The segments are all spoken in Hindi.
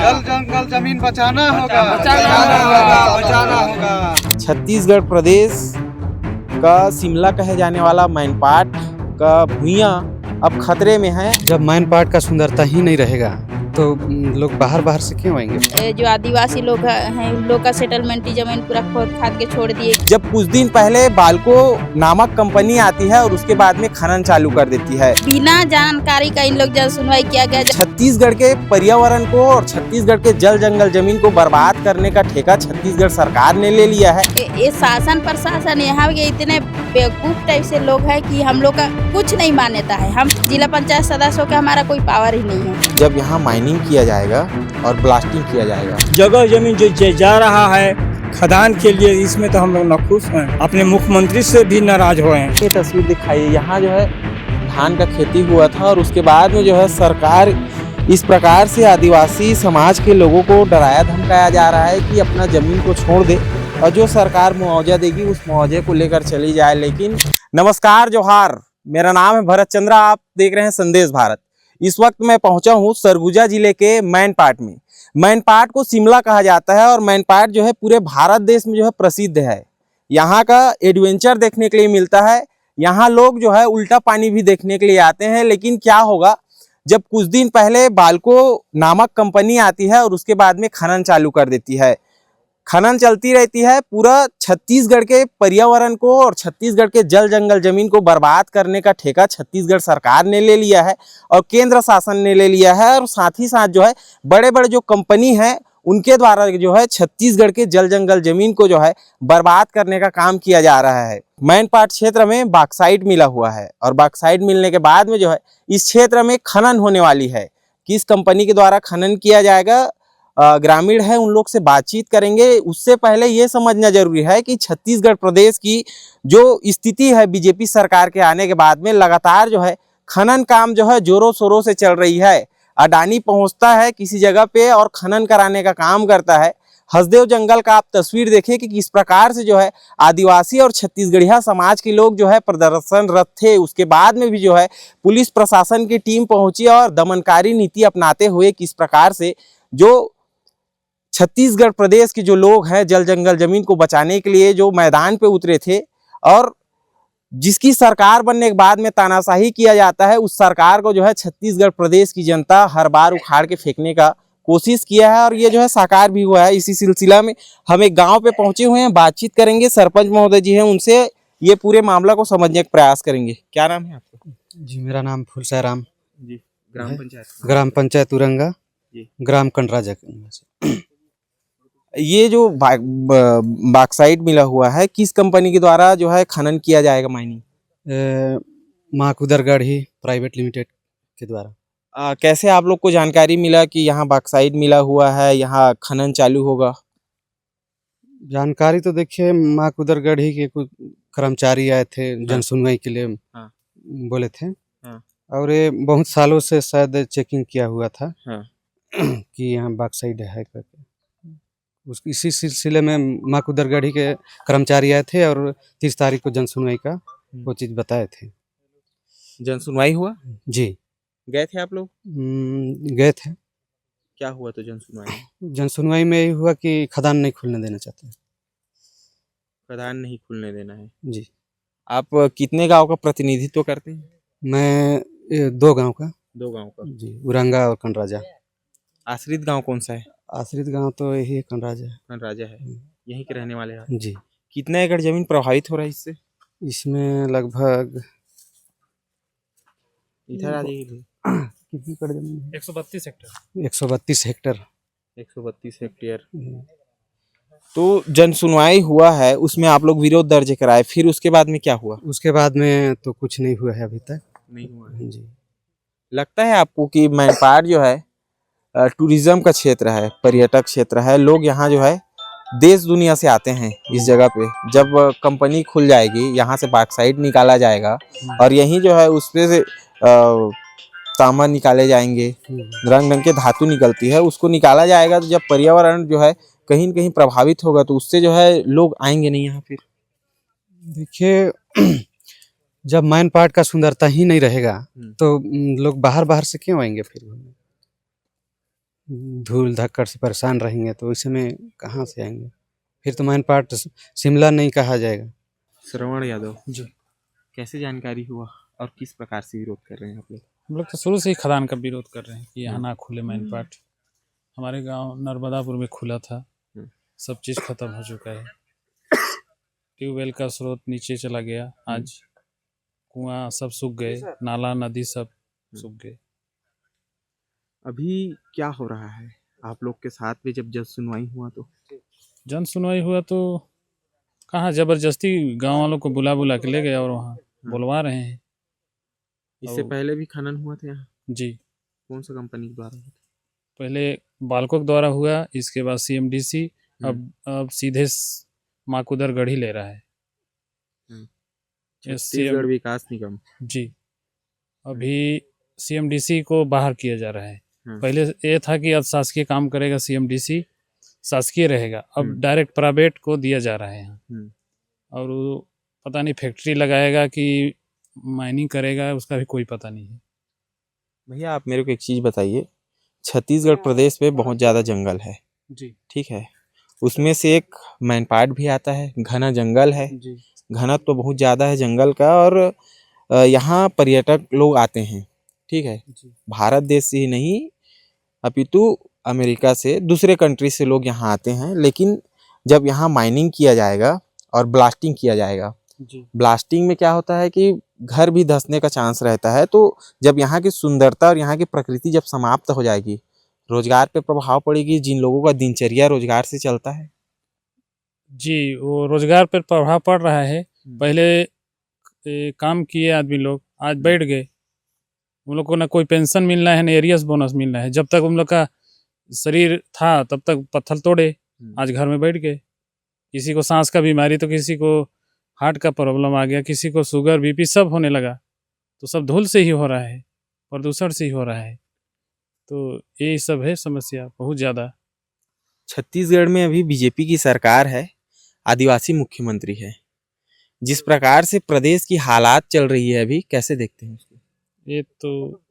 जल जंगल जमीन बचाना होगा, बचाना होगा। छत्तीसगढ़ प्रदेश का शिमला कहे जाने वाला मैनपाट का भुइयां अब खतरे में है। जब मैनपाट का सुंदरता ही नहीं रहेगा तो लोग बाहर से क्यों आएंगे? जो आदिवासी लोग हैं उन लोग का सेटलमेंटी जमीन पूरा खोद खाद के छोड़ दिए। जब कुछ दिन पहले बाल्को नामक कंपनी आती है और उसके बाद में खनन चालू कर देती है, बिना जानकारी का इन लोग जल सुनवाई किया गया। छत्तीसगढ़ के पर्यावरण को और छत्तीसगढ़ के जल जंगल जमीन को बर्बाद करने का ठेका छत्तीसगढ़ सरकार ने ले लिया है। ये शासन प्रशासन यहाँ के इतने बेवकूफ टाइप से लोग हैं कि हम लोग का कुछ नहीं मान्यता है। हम जिला पंचायत सदस्य का हमारा कोई पावर ही नहीं है। जब यहाँ माइनिंग किया जाएगा और ब्लास्टिंग किया जाएगा, जगह जमीन जो जा रहा है खदान के लिए, इसमें तो हम लोग नाखुश हैं। अपने मुख्यमंत्री से भी नाराज हुए हैं। ये तस्वीर दिखाई, यहाँ जो है धान का खेती हुआ था और उसके बाद में जो है सरकार इस प्रकार से आदिवासी समाज के लोगों को डराया धमकाया जा रहा है कि अपना जमीन को छोड़ दे और जो सरकार मुआवजा देगी उस मुआवजे को लेकर चली जाए। लेकिन नमस्कार, जोहार, मेरा नाम है भरत चंद्रा, आप देख रहे हैं संदेश भारत। इस वक्त मैं पहुंचा हूं सरगुजा जिले के मैनपाट में। मैनपाट को शिमला कहा जाता है और मैनपाट जो है पूरे भारत देश में जो है प्रसिद्ध है। यहाँ का एडवेंचर देखने के लिए मिलता है, यहाँ लोग जो है उल्टा पानी भी देखने के लिए आते हैं। लेकिन क्या होगा जब कुछ दिन पहले बाल्को नामक कंपनी आती है और उसके बाद में खनन चालू कर देती है। खनन चलती रहती है, पूरा छत्तीसगढ़ के पर्यावरण को और छत्तीसगढ़ के जल जंगल जमीन को बर्बाद करने का ठेका छत्तीसगढ़ सरकार ने ले लिया है और केंद्र शासन ने ले लिया है। और साथ ही साथ जो है बड़े बड़े जो कंपनी हैं उनके द्वारा जो है छत्तीसगढ़ के जल जंगल जमीन को जो है बर्बाद करने का काम किया जा रहा है। मैनपाट क्षेत्र में बॉक्साइट मिला हुआ है और बॉक्साइट मिलने के बाद में जो है इस क्षेत्र में खनन होने वाली है। किस कंपनी के द्वारा खनन किया जाएगा, ग्रामीण है उन लोग से बातचीत करेंगे। उससे पहले ये समझना जरूरी है कि छत्तीसगढ़ प्रदेश की जो स्थिति है बीजेपी सरकार के आने के बाद में लगातार जो है खनन काम जो है जोरों शोरों से चल रही है। अडानी पहुंचता है किसी जगह पे और खनन कराने का काम करता है। हसदेव जंगल का आप तस्वीर देखिए कि किस प्रकार से जो है आदिवासी और छत्तीसगढ़िया समाज के लोग जो है प्रदर्शनरत थे। उसके बाद में भी जो है पुलिस प्रशासन की टीम पहुंची और दमनकारी नीति अपनाते हुए किस प्रकार से जो छत्तीसगढ़ प्रदेश के जो लोग हैं जल जंगल जमीन को बचाने के लिए जो मैदान पे उतरे थे और जिसकी सरकार बनने के बाद में तानाशाही किया जाता है, उस सरकार को जो है छत्तीसगढ़ प्रदेश की जनता हर बार उखाड़ के फेंकने का कोशिश किया है और ये जो है साकार भी हुआ है। इसी सिलसिला में हम एक गांव पे पहुंचे हुए हैं, बातचीत करेंगे। सरपंच महोदय जी हैं, उनसे ये पूरे मामला को समझने का प्रयास करेंगे। क्या नाम है आपका? जी, मेरा नाम फुलसा राम जी। ग्राम पंचायत उरंगा जी, ग्राम कंडराजा। ये जो बॉक्साइट मिला हुआ है किस कंपनी के द्वारा जो है खनन किया जाएगा माइनिंग? माकुदरगढ़ ही प्राइवेट लिमिटेड के द्वारा। कैसे आप लोग को जानकारी मिला कि यहाँ बॉक्साइट मिला हुआ है, यहाँ खनन चालू होगा? जानकारी तो देखिए माकुदरगढ़ ही के कुछ कर्मचारी आए थे जन सुनवाई के लिए। हाँ। बोले थे। हाँ। और ये बहुत सालों से शायद चेकिंग किया हुआ था। हाँ। कि यहाँ बॉक्साइट है करके। इसी सिलसिले में माकुदरगढ़ी के कर्मचारी आए थे और 30 तारीख को जन सुनवाई का वो चीज़ बताए थे। जन सुनवाई हुआ? जी। गए थे आप लोग? गए थे। क्या हुआ तो जन सुनवाई में? जन सुनवाई में यही हुआ कि खदान नहीं खुलने देना चाहते। खदान नहीं खुलने देना है जी। आप कितने गांव का प्रतिनिधित्व करते हैं? मैं 2 गांव का। 2 गांव का जी, उरंगा और कंडराजा। आश्रित गांव कौन सा है? आश्रित गांव तो यही है, कंडराजा। राजा है, यहीं के रहने वाले हैं। जी। कितना एकड़ जमीन प्रभावित हो रहा है इससे? इसमें लगभग इधर आ जाइए। कितनी एकड़ जमीन है? 132 हेक्टेयर। 132 हेक्टर। 132 हेक्टेयर। तो जन सुनवाई हुआ है, उसमें आप लोग विरोध दर्ज कराए, फिर उसके बाद में क्या हुआ? उसके बाद में तो कुछ नहीं हुआ है अभी तक। नहीं हुआ है। जी। लगता है आपको कि मैनपाट जो है टूरिज्म का क्षेत्र है, पर्यटक क्षेत्र है, लोग यहाँ जो है देश दुनिया से आते हैं इस जगह पे। जब कंपनी खुल जाएगी, यहाँ से बॉक्साइट निकाला जाएगा और यहीं जो है उस पे से तांबा निकाले जाएंगे, रंग रंग के धातु निकलती है, उसको निकाला जाएगा। तो जब पर्यावरण जो है कहीं न कहीं प्रभावित होगा तो उससे जो है लोग आएंगे नहीं यहाँ। फिर देखिए जब मैनपाट का सुंदरता ही नहीं रहेगा तो लोग बाहर से क्यों आएंगे फिर? धूल धक्कड़ से परेशान रहेंगे तो इस समय कहाँ से आएंगे। फिर तो मेन पार्ट शिमला नहीं कहा जाएगा। श्रवण यादव जी। कैसे जानकारी हुआ और किस प्रकार से विरोध कर रहे हैं आप लोग? हम लोग तो शुरू से ही खदान का विरोध कर रहे हैं कि यहाँ ना खुले माइन पार्ट। हमारे गांव नर्मदापुर में खुला था, सब चीज़ खत्म हो चुका है। ट्यूबवेल का स्रोत नीचे चला गया, आज कुआं सब सूख गए, नाला नदी सब सूख गए। अभी क्या हो रहा है आप लोग के साथ में जब जज सुनवाई हुआ तो? जन सुनवाई हुआ तो कहाँ, जबरदस्ती गांव वालों को बुला बुला के ले गए और वहाँ बुलवा रहे हैं। इससे पहले भी खनन हुआ था यहाँ? जी, कौन सा कंपनी के द्वारा हुआ था? पहले बालकों के द्वारा हुआ, इसके बाद CMDC, अब सीधे माकुदर गढ़ी ले रहा है। छत्तीसगढ़ विकास निगम। जी, अभी CMDC को बाहर किया जा रहा है। पहले ये था कि अब शासकीय काम करेगा CMDC, शासकीय रहेगा, अब डायरेक्ट प्राइवेट को दिया जा रहा है यहाँ। और वो पता नहीं फैक्ट्री लगाएगा कि माइनिंग करेगा, उसका भी कोई पता नहीं है। भैया आप मेरे को एक चीज़ बताइए, छत्तीसगढ़ प्रदेश में बहुत ज़्यादा जंगल है जी ठीक है, उसमें से एक मैनपाट भी आता है, घना जंगल है, जी, घनत्व तो बहुत ज़्यादा है जंगल का, और यहाँ पर्यटक लोग आते हैं ठीक है, भारत देश से ही नहीं अपितु अमेरिका से, दूसरे कंट्री से लोग यहाँ आते हैं। लेकिन जब यहाँ माइनिंग किया जाएगा और ब्लास्टिंग किया जाएगा, ब्लास्टिंग में क्या होता है कि घर भी धंसने का चांस रहता है। तो जब यहाँ की सुंदरता और यहाँ की प्रकृति जब समाप्त हो जाएगी, रोजगार पे प्रभाव पड़ेगी, जिन लोगों का दिनचर्या रोजगार से चलता है। जी, वो रोजगार पर प्रभाव पड़ रहा है। पहले काम किए आदमी लोग, आज बैठ गए, उन लोग को ना कोई पेंशन मिलना है, ना एरियस बोनस मिलना है। जब तक उन लोग का शरीर था तब तक पत्थर तोड़े, आज घर में बैठ गए। किसी को सांस का बीमारी तो किसी को हार्ट का प्रॉब्लम आ गया, किसी को शुगर BP सब होने लगा। तो सब धूल से ही हो रहा है, प्रदूषण से ही हो रहा है। तो यही सब है समस्या बहुत ज़्यादा। छत्तीसगढ़ में अभी बीजेपी की सरकार है, आदिवासी मुख्यमंत्री है। जिस प्रकार से प्रदेश की हालात चल रही है अभी, कैसे देखते हैं उसको? ये तो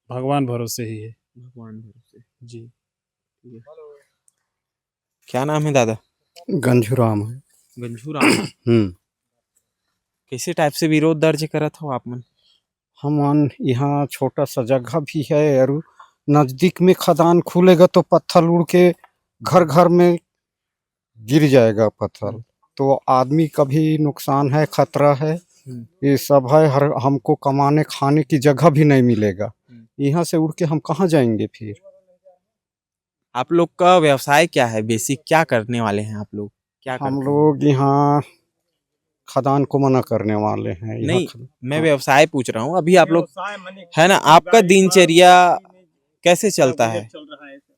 भगवान भरोसे ही है। भगवान भरोसे जी। क्या नाम है दादा? गंजूराम है। गंजूराम। कैसे टाइप से विरोध दर्ज करत हो आप मन? हम यहाँ छोटा सा जगह भी है और नजदीक में खदान खुलेगा तो पत्थर उड़ के घर घर में गिर जाएगा पत्थर, तो आदमी का भी नुकसान है, खतरा है, ये सब है। हर हमको कमाने खाने की जगह भी नहीं मिलेगा, यहाँ से उड़ के हम कहाँ जाएंगे फिर? आप लोग का व्यवसाय क्या है? बेसिक क्या करने वाले हैं आप लोग? क्या हम लोग यहाँ खदान को मना करने वाले हैं। नहीं, मैं व्यवसाय पूछ रहा हूँ। अभी आप लोग है ना, आपका दिनचर्या कैसे चलता है?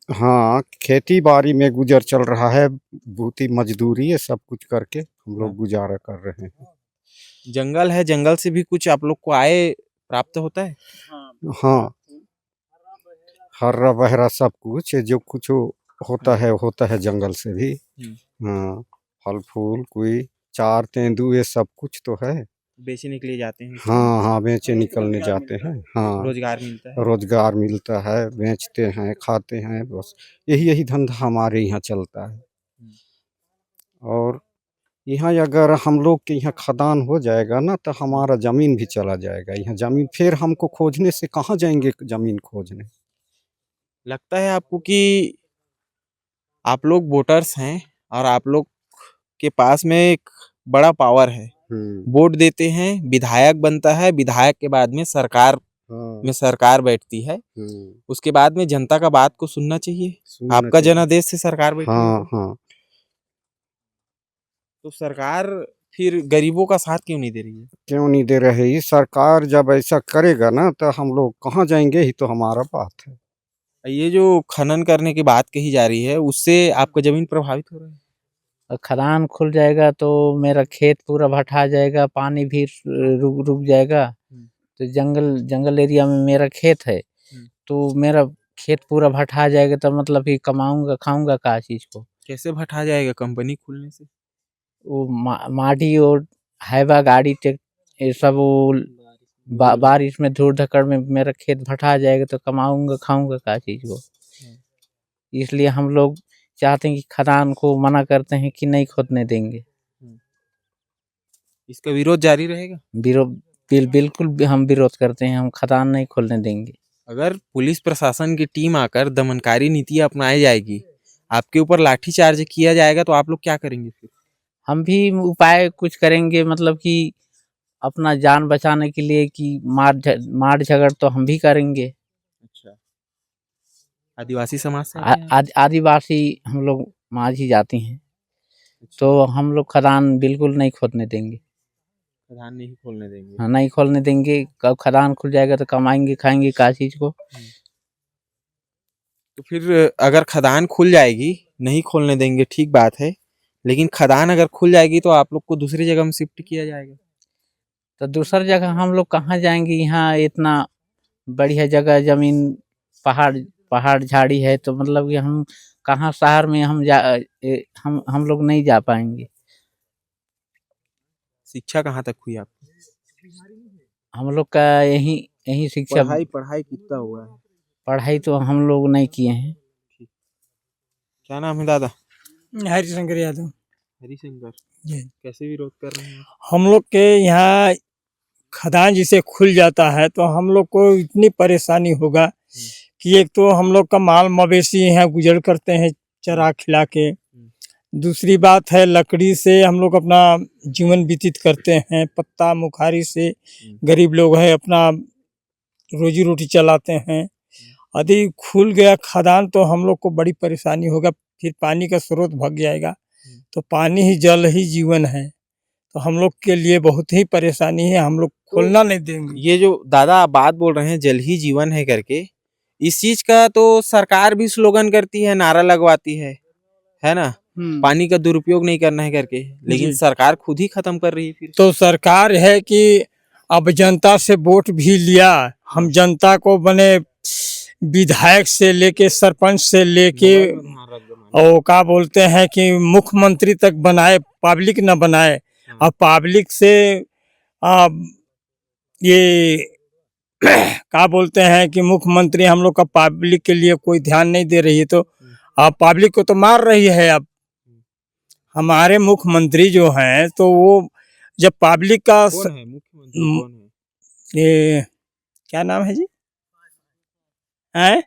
हाँ, खेती बाड़ी में गुजर चल रहा है, बूटी मजदूरी ये सब कुछ करके हम लोग गुजारा कर रहे हैं। जंगल है, जंगल से भी कुछ आप लोग को आय प्राप्त होता है? हाँ, हर्रा बहरा सब कुछ जो कुछ होता है जंगल से भी। हाँ, फल फूल कोई चार तेंदू ये सब कुछ तो है, बेचने के लिए जाते हैं। हाँ हाँ, बेचे निकलने जाते हैं। हाँ, रोजगार मिलता है। रोजगार मिलता है, बेचते हैं, खाते हैं, बस यही धंधा हमारे यहाँ चलता है। और यहाँ अगर हम लोग के यहाँ खदान हो जाएगा ना तो हमारा जमीन भी चला जाएगा। यहाँ जमीन फिर हमको खोजने से कहाँ जाएंगे जमीन खोजने? लगता है आपको कि आप लोग वोटर्स हैं और आप लोग के पास में एक बड़ा पावर है, वोट देते हैं, विधायक बनता है, विधायक के बाद में सरकार में सरकार बैठती है, उसके बाद में जनता का बात को सुनना चाहिए। आपका जनादेश से सरकार बैठी है। हाँ। तो सरकार फिर गरीबों का साथ क्यों नहीं दे रही है? क्यों नहीं दे रही? सरकार जब ऐसा करेगा ना तो हम लोग कहाँ जाएंगे, ही तो हमारा बात है। ये जो खनन करने की बात कही जा रही है, उससे आपका जमीन प्रभावित हो रहा है? खदान खुल जाएगा तो मेरा खेत पूरा भटा जाएगा, पानी भी रुक जाएगा। तो जंगल एरिया में मेरा खेत है, तो मेरा खेत पूरा भटा जाएगा, तो मतलब कि कमाऊंगा खाऊंगा का चीज को? कैसे भटा जाएगा? कंपनी खुलने से वो माटी और हैवा गाड़ी ये सब वो बारिश में धूल धक्कड़ में मेरा खेत भटा जाएगा, तो कमाऊंगा खाऊंगा का चीज को? इसलिए हम लोग चाहते हैं कि खदान को मना करते हैं कि नहीं खोदने देंगे। इसका विरोध जारी रहेगा। बिल्कुल भी हम विरोध करते हैं, हम खदान नहीं खोलने देंगे। अगर पुलिस प्रशासन की टीम आकर दमनकारी नीति अपनाई जाएगी, आपके ऊपर लाठीचार्ज किया जाएगा, तो आप लोग क्या करेंगे फिर? हम भी उपाय कुछ करेंगे, मतलब कि अपना जान बचाने के लिए कि मार झगड़ तो हम भी करेंगे। अच्छा, आदिवासी समाज से आते हैं? आदिवासी हम लोग माझी जाति हैं, अच्छा, तो हम लोग खदान बिल्कुल नहीं खोदने देंगे। खदान नहीं खोलने देंगे। हाँ, नहीं खोलने देंगे। कब खदान खुल जाएगा तो कमाएंगे खाएंगे क्या चीज को। तो फिर अगर खदान खुल जाएगी, नहीं खोलने देंगे, ठीक बात है, लेकिन खदान अगर खुल जाएगी तो आप लोग को दूसरी जगह में शिफ्ट किया जाएगा। तो दूसर जगह हम लोग कहाँ जाएंगे? यहाँ इतना बढ़िया जगह जमीन पहाड़ झाड़ी है, तो मतलब कि हम कहाँ शहर में हम लोग नहीं जा पाएंगे। शिक्षा कहाँ तक हुई आपकी? हम लोग का यही शिक्षा। पढ़ाई कितना हुआ है? पढ़ाई तो हम लोग नहीं किए हैं। क्या नाम है दादा? हरिशंकर यादव। हरिशंकर जी। कैसे विरोध कर रहे हैं? हम लोग के यहाँ खदान जिसे खुल जाता है तो हम लोग को इतनी परेशानी होगा कि एक तो हम लोग का माल मवेशी यहाँ गुजर करते हैं चरा खिला के। दूसरी बात है, लकड़ी से हम लोग अपना जीवन व्यतीत करते हैं, पत्ता मुखारी से गरीब लोग हैं अपना रोजी रोटी चलाते हैं। यदि खुल गया खदान तो हम लोग को बड़ी परेशानी होगा, फिर पानी का स्रोत भग जाएगा। तो पानी ही जल ही जीवन है, तो हम लोग के लिए बहुत ही परेशानी है, हम लोग खोलना नहीं देंगे। ये जो दादा आप बात बोल रहे हैं जल ही जीवन है करके, इस चीज का तो सरकार भी स्लोगन करती है, नारा लगवाती है ना, पानी का दुरुपयोग नहीं करना है करके, लेकिन सरकार खुद ही खत्म कर रही है। फिर तो सरकार है कि अब जनता से वोट भी लिया, हम जनता को बने विधायक से लेके सरपंच से लेके और क्या बोलते हैं कि मुख्यमंत्री तक बनाए, पब्लिक न बनाए। अब पब्लिक से ये क्या बोलते हैं कि मुख्यमंत्री हम लोग का पब्लिक के लिए कोई ध्यान नहीं दे रही है, तो अब पब्लिक को तो मार रही है। अब हमारे मुख्यमंत्री जो हैं तो वो जब पब्लिक का कौन है मुख्यमंत्री? कौन है? ये क्या नाम है जी, हैं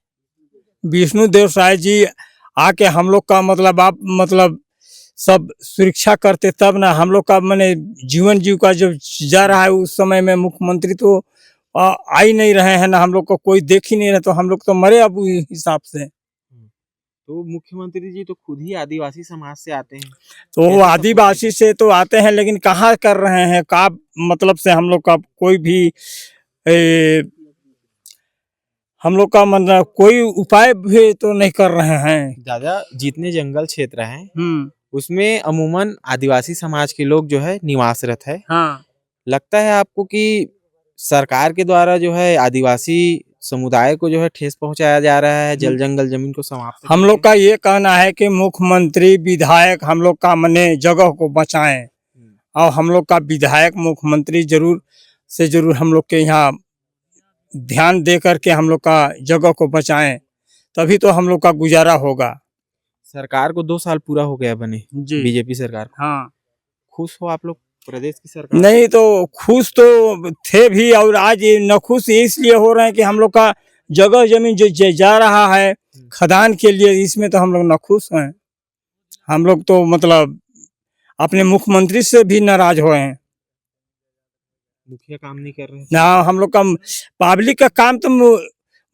विष्णुदेव साय जी आके हम लोग का मतलब सब सुरक्षा करते, तब ना हम लोग का मैंने जीवन जीव का जब जा रहा है उस समय में मुख्यमंत्री तो आ ही नहीं रहे हैं ना, हम लोग को कोई देख ही नहीं रहे, तो हम लोग तो मरे अब उस हिसाब से। तो मुख्यमंत्री जी तो खुद ही आदिवासी समाज से आते हैं, तो वो आदिवासी से तो आते हैं, लेकिन कहाँ कर रहे हैं का मतलब से हम लोग का कोई भी हम लोग का मतलब कोई उपाय भी तो नहीं कर रहे हैं। दादा जितने जंगल क्षेत्र हैं उसमें अमूमन आदिवासी समाज के लोग जो है निवासरत है। हाँ। लगता है आपको कि सरकार के द्वारा जो है आदिवासी समुदाय को जो है ठेस पहुंचाया जा रहा है, जल जंगल जमीन को समाप्त? हम लोग का ये कहना है कि मुख्यमंत्री विधायक हम लोग का मने जगह को बचाएं, और हम लोग का विधायक मुख्यमंत्री जरूर से जरूर हम लोग के यहाँ ध्यान दे करके हम लोग का जगह को बचाएं, तभी तो हम लोग का गुजारा होगा। सरकार को 2 साल पूरा हो गया बने, बीजेपी सरकार को। हाँ। खुश हो आप लोग प्रदेश की सरकार? नहीं तो खुश तो थे भी, और आज ये नाखुश इसलिए हो रहे हैं कि हम लोग का जगह जमीन जो जा रहा है खदान के लिए, इसमें तो हम लोग नाखुश हैं। हम लोग तो मतलब अपने मुख्यमंत्री से भी नाराज हुए हैं, मुखिया काम नहीं कर रहे ना। हम लोग का पब्लिक का काम तो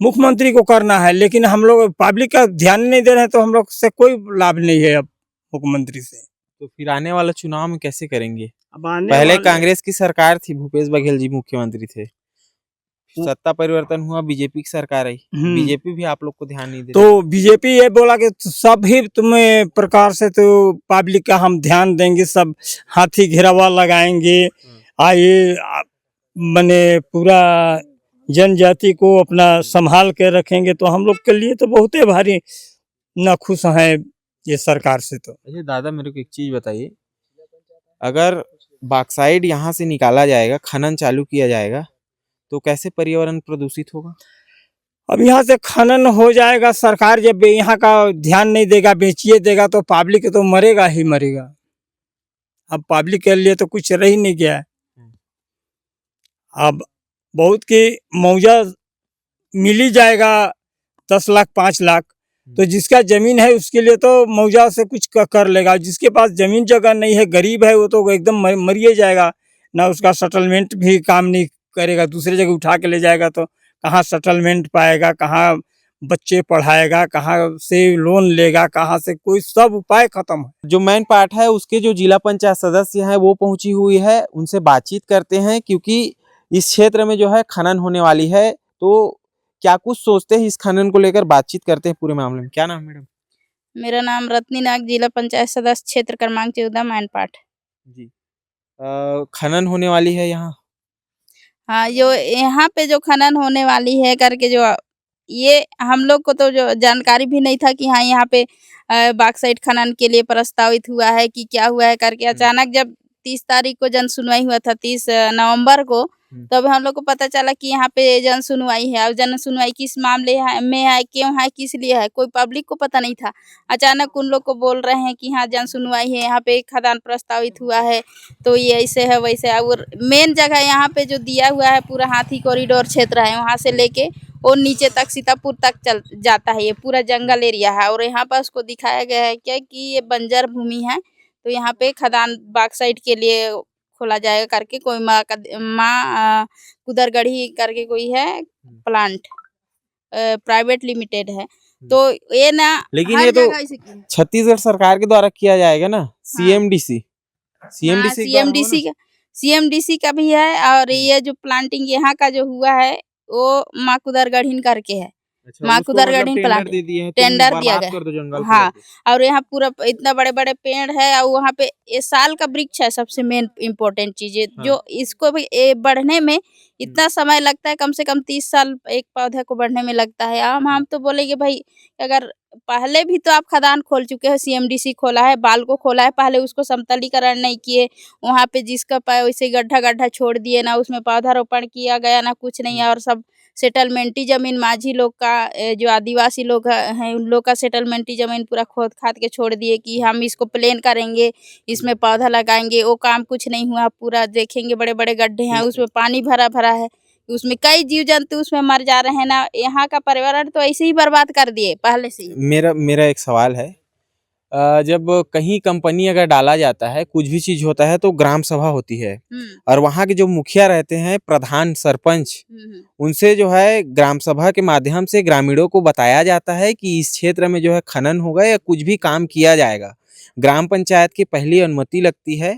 मुख्यमंत्री को करना है, लेकिन हम लोग पब्लिक का ध्यान नहीं दे रहे हैं, तो हम लोग से कोई लाभ नहीं है अब मुख्यमंत्री से। तो फिर आने वाला चुनाव में कैसे करेंगे? पहले कांग्रेस की सरकार थी, भूपेश बघेल जी मुख्यमंत्री थे, सत्ता परिवर्तन हुआ, बीजेपी की सरकार आई, बीजेपी भी आप लोग को ध्यान नहीं दे रही। तो बीजेपी ये बोला कि सभी तुम्हें प्रकार से तो पब्लिक का हम ध्यान देंगे, सब हाथी घेरावा लगाएंगे, आइए मने पूरा जनजाति को अपना संभाल के रखेंगे, तो हम लोग के लिए तो बहुत ही भारी नाखुश हैं ये सरकार से। तो अच्छा दादा मेरे को एक चीज बताइए, अगर बॉक्साइड यहाँ से निकाला जाएगा, खनन चालू किया जाएगा, तो कैसे पर्यावरण प्रदूषित होगा? अब यहाँ से खनन हो जाएगा, सरकार जब यहाँ का ध्यान नहीं देगा, बेचिए देगा, तो पब्लिक तो मरेगा ही मरेगा। अब पब्लिक के लिए तो कुछ रह ही नहीं गया है। अब बहुत की मुआवजा मिल ही जाएगा, 10 लाख 5 लाख, तो जिसका जमीन है उसके लिए तो मुआवजा से कुछ कर लेगा। जिसके पास जमीन जगह नहीं है, गरीब है, वो तो एकदम मरिए जाएगा ना। उसका सेटलमेंट भी काम नहीं करेगा, दूसरे जगह उठा के ले जाएगा तो कहाँ सेटलमेंट पाएगा, कहाँ बच्चे पढ़ाएगा, कहाँ से लोन लेगा, कहाँ से, कोई सब उपाय खत्म है। जो मेन पार्ट है उसके जो जिला पंचायत सदस्य हैं वो पहुंची हुई है, उनसे बातचीत करते हैं, क्योंकि इस क्षेत्र में जो है खनन होने वाली है। तो क्या कुछ सोचते हैं इस खनन को लेकर, बातचीत करते हैं पूरे मामले में। क्या नाम है मैडम? मेरा नाम रत्नी नाग, जिला पंचायत सदस्य, क्षेत्र क्रमांक 14, मैनपाट जी। खनन होने वाली है यहाँ? हाँ, जो यहाँ पे जो खनन होने वाली है करके, जो ये हम लोग को तो जो जानकारी भी नहीं था कि हाँ यहाँ पे बॉक्साइट खनन के लिए प्रस्तावित हुआ है कि क्या हुआ है करके। अचानक जब 30 तारीख को जन सुनवाई हुआ था, 30 नवंबर को, तब हम लोग को पता चला कि यहाँ पे जन सुनवाई है। और जन सुनवाई किस मामले में है, क्यों है, किस लिए है, कोई पब्लिक को पता नहीं था। अचानक उन लोग को बोल रहे हैं कि हाँ जन सुनवाई है, यहाँ पे खदान प्रस्तावित हुआ है, तो ये ऐसे है वैसे है। और मेन जगह यहाँ पे जो दिया हुआ है पूरा हाथी कॉरिडोर क्षेत्र है, वहाँ से लेके और नीचे तक सीतापुर तक चल जाता है। ये पूरा जंगल एरिया है और यहाँ पर उसको दिखाया गया है क्या कि ये बंजर भूमि है, तो यहाँ पे खदान बॉक्साइट के लिए खोला जाएगा करके। कोई माँ कुदरगढ़ी करके कोई है प्लांट, प्राइवेट लिमिटेड है। तो ये ना, लेकिन हर ये तो जगह इसे किया। छत्तीसगढ़ सरकार के द्वारा किया जाएगा ना, सीएमडीसी सीएमडीसी का भी है। और ये जो प्लांटिंग यहाँ का जो हुआ है वो माँ कुदरगढ़ीन करके है। माँ कुदरगढ़ीन प्लांट टेंडर दिया गया। हाँ, और यहाँ पूरा इतना बड़े बड़े पेड़ है और वहाँ पे ये साल का वृक्ष है। सबसे मेन इम्पोर्टेंट चीज है जो इसको भी बढ़ने में इतना समय लगता है, कम से कम 30 साल एक पौधे को बढ़ने में लगता है। हम तो बोलेंगे भाई, अगर पहले भी तो आप खदान खोल चुके हो, सीएमडीसी खोला है, बाल को खोला है, पहले उसको समतलीकरण नहीं किए, वहाँ पे जिसका पाए वैसे गड्ढा गड्ढा छोड़ दिए, ना उसमें पौधारोपण किया गया, ना कुछ नहीं है। और सब सेटलमेंटी जमीन माझी लोग का, जो आदिवासी लोग हैं उन लोग का सेटलमेंटी जमीन पूरा खोद खाद के छोड़ दिए कि हम इसको प्लेन करेंगे, इसमें पौधा लगाएंगे। वो काम कुछ नहीं हुआ। पूरा देखेंगे बड़े बड़े गड्ढे हैं, उसमें पानी भरा भरा है, उसमें कई जीव जंतु उसमें मर जा रहे हैं ना। यहाँ का पर्यावरण तो ऐसे ही बर्बाद कर दिए पहले से ही। मेरा एक सवाल है, जब कहीं कंपनी अगर डाला जाता है, कुछ भी चीज होता है तो ग्राम सभा होती है, और वहाँ के जो मुखिया रहते हैं, प्रधान, सरपंच, उनसे जो है ग्राम सभा के माध्यम से ग्रामीणों को बताया जाता है कि इस क्षेत्र में जो है खनन होगा या कुछ भी काम किया जाएगा। ग्राम पंचायत की पहली अनुमति लगती है।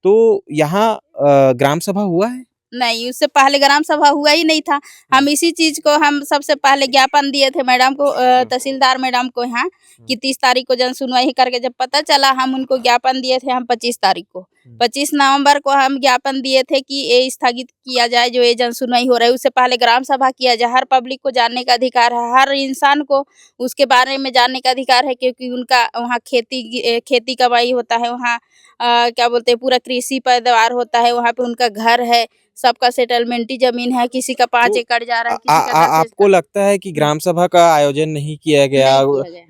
तो यहाँ ग्राम सभा हुआ है? नहीं, उससे पहले ग्राम सभा हुआ ही नहीं था। हम इसी चीज को हम सबसे पहले ज्ञापन दिए थे मैडम को, तहसीलदार मैडम को यहाँ, कि 30 तारीख को जन सुनवाई करके जब पता चला, हम उनको ज्ञापन दिए थे। हम 25 तारीख को, 25 नवंबर को हम ज्ञापन दिए थे कि ये स्थगित किया जाए, जो ये जन सुनवाई हो रहा है। उससे पहले ग्राम सभा किया जाए। हर पब्लिक को जानने का अधिकार है, हर इंसान को उसके बारे में जानने का अधिकार है, क्योंकि उनका वहाँ खेती कमाई होता है, वहाँ क्या बोलते हैं, पूरा कृषि पैदावार होता है, वहाँ पे उनका घर है, सबका सेटलमेंटी जमीन है, किसी का 5 एकड़ जा रहा है, किसी का 10 आपको लगता है कि ग्राम सभा का आयोजन नहीं किया गया,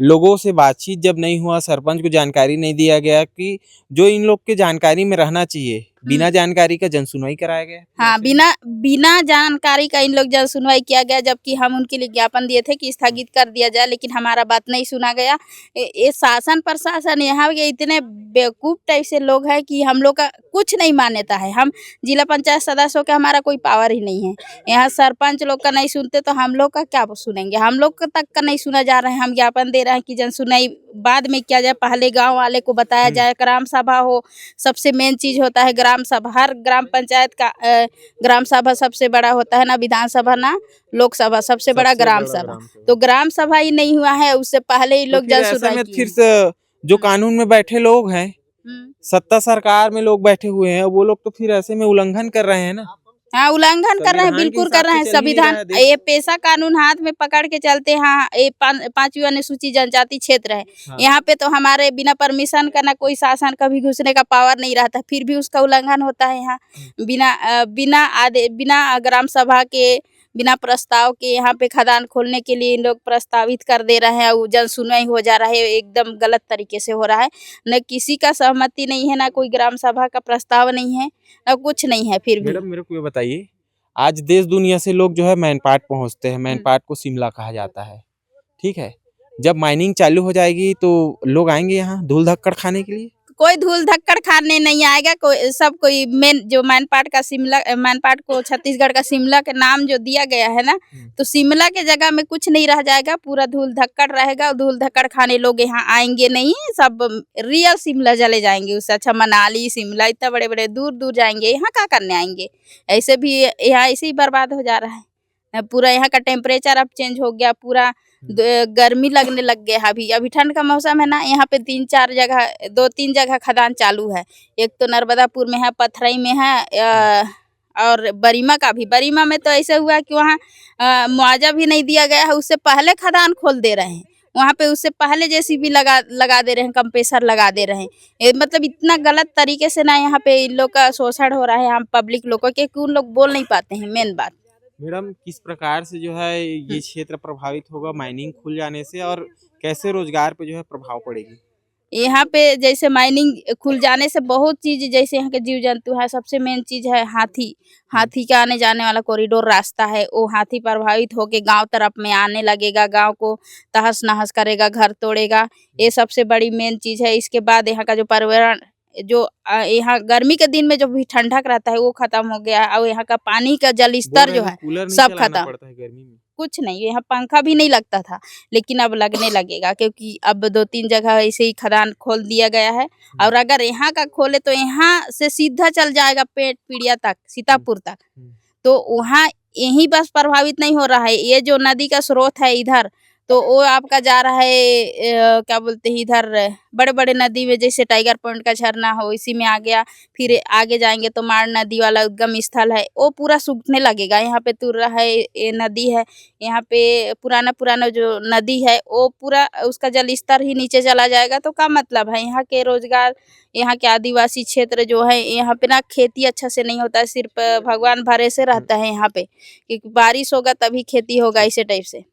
लोगों से बातचीत जब नहीं हुआ, सरपंच को जानकारी नहीं दिया गया कि जो इन लोग के जानकारी में रहना चाहिए, बिना जानकारी का जन सुनवाई कराया गया? हाँ, बिना जानकारी का इन लोग जन सुनवाई किया गया, जबकि हम उनके लिए ज्ञापन दिए थे कि स्थगित कर दिया जाए, लेकिन हमारा बात नहीं सुना गया। ये शासन प्रशासन यहाँ के इतने बेवकूफ टाइप से लोग हैं कि हम लोग का कुछ नहीं मान्यता है। हम जिला पंचायत सदस्यों का हमारा कोई पावर ही नहीं है। यहाँ सरपंच लोग का नहीं सुनते तो हम लोग का क्या सुनेंगे? हम लोग तक का नहीं सुना जा रहा है। हम ज्ञापन दे रहे हैं कि जन सुनवाई बाद में किया जाए, पहले गाँव वाले को बताया जाए, ग्राम सभा हो। सबसे मेन चीज होता है ग्राम सभा। हर ग्राम पंचायत का ग्राम सभा सबसे बड़ा होता है, ना विधानसभा ना लोकसभा, सबसे बड़ा ग्राम सभा। तो ग्राम सभा ही नहीं हुआ है, उससे पहले ही लोग जन सुनवाई किए। फिर से जो कानून में बैठे लोग हैं, सत्ता सरकार में लोग बैठे हुए हैं, वो लोग तो फिर ऐसे में उल्लंघन कर रहे हैं ना। हाँ, उल्लंघन कर रहे हैं, बिल्कुल कर रहे हैं। संविधान, ये पेशा कानून हाथ में पकड़ के चलते हैं। ये 5वीं अनुसूचित जनजाति क्षेत्र है। यहाँ पे तो हमारे बिना परमिशन का ना कोई शासन कभी घुसने का पावर नहीं रहता, फिर भी उसका उल्लंघन होता है। यहाँ बिना ग्राम सभा के बिना प्रस्ताव के यहाँ पे खदान खोलने के लिए इन लोग प्रस्तावित कर दे रहे हैं। जन सुनवाई हो जा रहा है, एकदम गलत तरीके से हो रहा है। न किसी का सहमति नहीं है, ना कोई ग्राम सभा का प्रस्ताव नहीं है, ना कुछ नहीं है। फिर भी मैडम मेरे को ये बताइए, आज देश दुनिया से लोग जो है मैनपाट पहुंचते हैं। मैनपाट को शिमला कहा जाता है, ठीक है। जब माइनिंग चालू हो जाएगी तो लोग आएंगे यहाँ धूल धक्कड़ खाने के लिए? कोई धूल धक्कड़ खाने नहीं आएगा। कोई मैनपाट का शिमला, मैनपाट को छत्तीसगढ़ का शिमला के नाम जो दिया गया है ना, तो शिमला के जगह में कुछ नहीं रह जाएगा, पूरा धूल धक्कड़ रहेगा। धूल धक्कड़ खाने लोग यहाँ आएंगे नहीं, सब रियल शिमला चले जाएंगे। उससे अच्छा मनाली, शिमला, इतना बड़े बड़े दूर दूर जाएंगे, यहाँ क्या करने आएंगे? ऐसे भी यहाँ ऐसे ही बर्बाद हो जा रहा है। पूरा यहाँ का टेम्परेचर अब चेंज हो गया, पूरा गर्मी लगने लग गया। अभी ठंड का मौसम है ना, यहाँ पे 2-3 जगह खदान चालू है। एक तो नर्मदापुर में है, पथरई में है, और बरीमा में तो ऐसे हुआ कि वहाँ मुआवजा भी नहीं दिया गया है। उससे पहले खदान खोल दे रहे हैं वहाँ पे, उससे पहले जेसीबी लगा दे रहे हैं, कंप्रेसर लगा दे रहे हैं। मतलब इतना गलत तरीके से ना यहाँ पे इन लोग का शोषण हो रहा है, हम पब्लिक लोगों के, उन लोग बोल नहीं पाते हैं। मेन बात मैडम, किस प्रकार से जो है ये क्षेत्र प्रभावित होगा माइनिंग खुल जाने से, और कैसे रोजगार पे जो है प्रभाव पड़ेगी? यहाँ पे जैसे माइनिंग खुल जाने से बहुत चीज, जैसे यहाँ के जीव जंतु है, सबसे मेन चीज है हाथी का आने जाने वाला कॉरिडोर रास्ता है, वो हाथी प्रभावित होके गांव तरफ में आने लगेगा, गांव को तहस नहस करेगा, घर तोड़ेगा। ये सबसे बड़ी मेन चीज है। इसके बाद यहाँ का जो पर्यावरण, जो यहाँ गर्मी के दिन में जो भी ठंडक रहता है वो खत्म हो गया, और यहाँ का पानी का जल स्तर जो है सब खत्म। गर्मी में कुछ नहीं, यहाँ पंखा भी नहीं लगता था, लेकिन अब लगने लगेगा, क्योंकि अब 2-3 जगह ऐसे ही खदान खोल दिया गया है। और अगर यहाँ का खोले तो यहाँ से सीधा चल जाएगा पीड़िया तक, सीतापुर तक, तो वहाँ यही बस प्रभावित नहीं हो रहा है। ये जो नदी का स्रोत है इधर, तो वो आपका जा रहा है क्या बोलते हैं, इधर बड़े बड़े नदी में, जैसे टाइगर पॉइंट का झरना हो, इसी में आ गया। फिर आगे जाएंगे तो माड़ नदी वाला उद्गम स्थल है, वो पूरा सूखने लगेगा। यहाँ पे तुर्रा है, ये नदी है, यहाँ पे पुराना जो नदी है वो पूरा, उसका जल स्तर ही नीचे चला जाएगा। तो क्या मतलब है? यहाँ के रोजगार, यहाँ के आदिवासी क्षेत्र जो है, यहाँ पे ना खेती अच्छा से नहीं होता है, सिर्फ भगवान भरोसे रहता है यहाँ पे, क्योंकि बारिश होगा तभी खेती होगा, इसे टाइप से।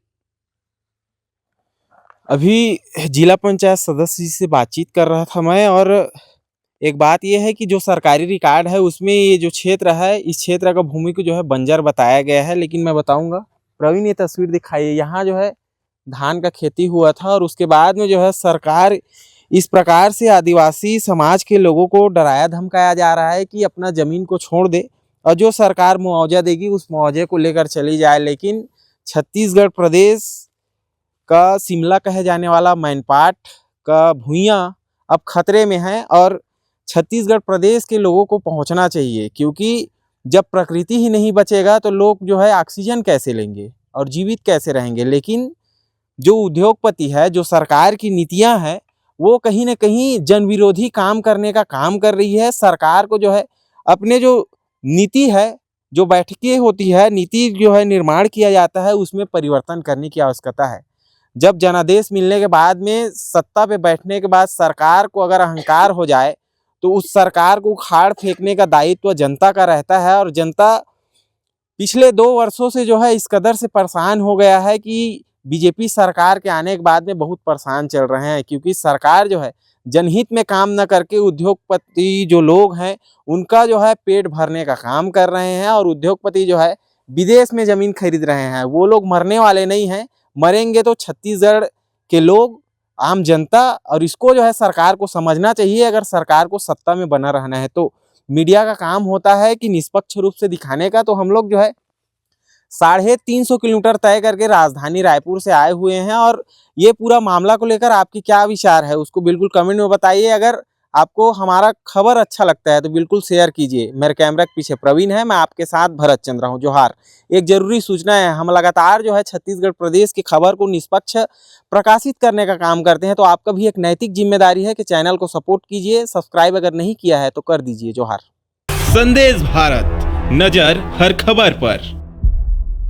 अभी जिला पंचायत सदस्य जी से बातचीत कर रहा था मैं, और एक बात यह है कि जो सरकारी रिकॉर्ड है उसमें ये जो क्षेत्र है, इस क्षेत्र का भूमि को जो है बंजर बताया गया है। लेकिन मैं बताऊंगा, प्रवीण ये तस्वीर दिखाइए, यहाँ जो है धान का खेती हुआ था, और उसके बाद में जो है सरकार इस प्रकार से आदिवासी समाज के लोगों को डराया धमकाया जा रहा है कि अपना जमीन को छोड़ दे, और जो सरकार मुआवजा देगी उस मुआवजे को लेकर चली जाए। लेकिन छत्तीसगढ़ प्रदेश का शिमला कहे जाने वाला मैनपाट का भुइयां अब खतरे में है, और छत्तीसगढ़ प्रदेश के लोगों को पहुंचना चाहिए, क्योंकि जब प्रकृति ही नहीं बचेगा तो लोग जो है ऑक्सीजन कैसे लेंगे और जीवित कैसे रहेंगे। लेकिन जो उद्योगपति है, जो सरकार की नीतियां हैं, वो कहीं ना कहीं जन विरोधी काम करने का काम कर रही है। सरकार को जो है अपने जो नीति है, जो बैठकें होती है, नीति जो है निर्माण किया जाता है, उसमें परिवर्तन करने की आवश्यकता है। जब जनादेश मिलने के बाद में, सत्ता पे बैठने के बाद सरकार को अगर अहंकार हो जाए तो उस सरकार को उखाड़ फेंकने का दायित्व जनता का रहता है। और जनता पिछले 2 वर्षों से जो है इस कदर से परेशान हो गया है कि बीजेपी सरकार के आने के बाद में बहुत परेशान चल रहे हैं, क्योंकि सरकार जो है जनहित में काम न करके उद्योगपति जो लोग हैं उनका जो है पेट भरने का काम कर रहे हैं। और उद्योगपति जो है विदेश में ज़मीन खरीद रहे हैं, वो लोग मरने वाले नहीं हैं। मरेंगे तो छत्तीसगढ़ के लोग, आम जनता, और इसको जो है सरकार को समझना चाहिए। अगर सरकार को सत्ता में बना रहना है तो मीडिया का काम होता है कि निष्पक्ष रूप से दिखाने का। तो हम लोग जो है 350 किलोमीटर तय करके राजधानी रायपुर से आए हुए हैं, और ये पूरा मामला को लेकर आपकी क्या विचार है उसको बिल्कुल कमेंट में बताइए। अगर आपको हमारा खबर अच्छा लगता है तो बिल्कुल शेयर कीजिए। मेरे कैमरा के पीछे प्रवीण है, मैं आपके साथ भरत चंद्र हूँ। जोहार। एक जरूरी सूचना है, हम लगातार जो है छत्तीसगढ़ प्रदेश की खबर को निष्पक्ष प्रकाशित करने का काम करते हैं, तो आपका भी एक नैतिक जिम्मेदारी है कि चैनल को सपोर्ट कीजिए। सब्सक्राइब अगर नहीं किया है तो कर दीजिए। जोहार। संदेश भारत, नजर हर खबर पर।